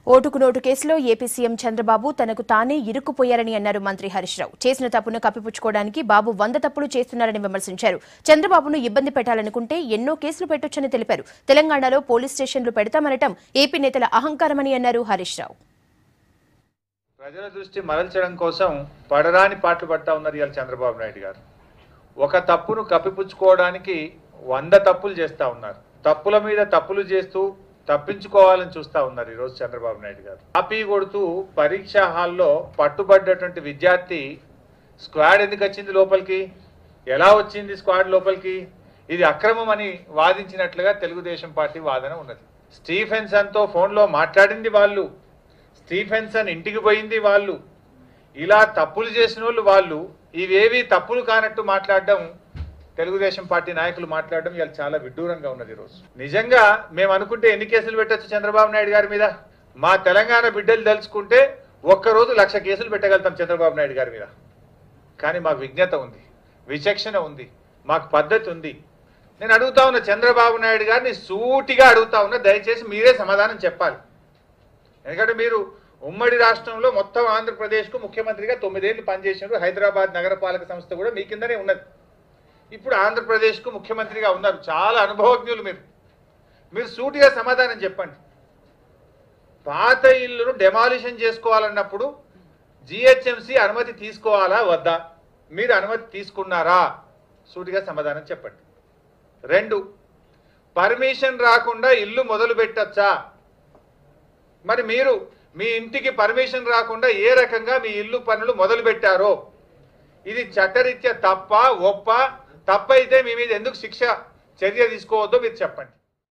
ఓటుకు నోటు కేసులో AP CM Chandrababu తనకు తానే ఇరుక్కుపోయారని అన్నారు మంత్రి హరీష్ రావు. చేసిన తప్పును కప్పిపుచ్చుకోవడానికి బాబు 100 తప్పులు చేస్తున్నారని విమర్శించారు. చంద్రబాబును ఇబ్బంది పెట్టాలనుకుంటే ఎన్నో కేసులు పెట్టొచ్చని తెలిపారు. తెలంగాణలో పోలీస్ స్టేషన్లు పెడతామనటం ఏపీ నేతల అహంకారమని అన్నారు హరీష్ రావు. ప్రజల దృష్టి మరల్చడం కోసం పడరాని పాటలు పడతా ఉన్నారు ఇవాళ చంద్రబాబు నాయుడు గారు. ఒక తప్పును కప్పిపుచ్చుకోవడానికి 100 తప్పులు చేస్తా ఉన్నారు. తప్పుల మీద తప్పులు చేస్తూ తప్పించుకోవాలని చూస్తా ఉన్నారు ఈరోజు చంద్రబాబు నాయుడు గారు. కాపీ కొడుతూ పరీక్షా హాల్లో పట్టుబడ్డటువంటి విద్యార్థి స్క్వాడ్ ఎందుకు వచ్చింది లోపలికి, ఎలా వచ్చింది స్క్వాడ్ లోపలికి, ఇది అక్రమం అని వాదించినట్లుగా తెలుగుదేశం పార్టీ వాదన ఉన్నది. స్టీఫెన్సన్తో ఫోన్లో మాట్లాడింది వాళ్ళు, స్టీఫెన్సన్ ఇంటికి పోయింది వాళ్ళు. ఇలా తప్పులు చేసిన వాళ్ళు ఇవేవి తప్పులు కానట్టు మాట్లాడడం, తెలుగుదేశం పార్టీ నాయకులు మాట్లాడడం ఇవాళ చాలా విడ్డూరంగా ఉన్నది. ఈరోజు నిజంగా మేము అనుకుంటే ఎన్ని కేసులు పెట్టచ్చు చంద్రబాబు నాయుడు గారి మీద? మా తెలంగాణ బిడ్డలు తలుచుకుంటే ఒక్కరోజు 1,00,000 కేసులు పెట్టగలుగుతాం చంద్రబాబు నాయుడు గారి మీద. కానీ మాకు విజ్ఞత ఉంది, విచక్షణ ఉంది, మాకు పద్ధతి ఉంది. నేను అడుగుతా ఉన్నా చంద్రబాబు నాయుడు గారిని సూటిగా అడుగుతా ఉన్నా, దయచేసి మీరే సమాధానం చెప్పాలి. ఎందుకంటే మీరు ఉమ్మడి రాష్ట్రంలో మొత్తం ఆంధ్రప్రదేశ్కు ముఖ్యమంత్రిగా 9 ఏళ్ళు పనిచేసినారు. హైదరాబాద్ నగరపాలక సంస్థ కూడా మీ కిందనే ఉన్నది. ఇప్పుడు ఆంధ్రప్రదేశ్కు ముఖ్యమంత్రిగా ఉన్నారు, చాలా అనుభవజ్ఞులు మీరు సూటిగా సమాధానం చెప్పండి. పాత ఇల్లును డెమాలిషన్ చేసుకోవాలన్నప్పుడు జిహెచ్ఎంసీ అనుమతి తీసుకోవాలా వద్దా? మీరు అనుమతి తీసుకున్నారా? సూటిగా సమాధానం చెప్పండి. 2, పర్మిషన్ రాకుండా ఇల్లు మొదలు పెట్టచ్చా? మరి మీరు మీ ఇంటికి పర్మిషన్ రాకుండా ఏ రకంగా మీ ఇల్లు పనులు మొదలు పెట్టారో, ఇది చట్టరీత్యా తప్ప ఒప్ప? తప్పైతే మీ మీద ఎందుకు చర్య తీసుకోవద్దో మీరు చెప్పండి.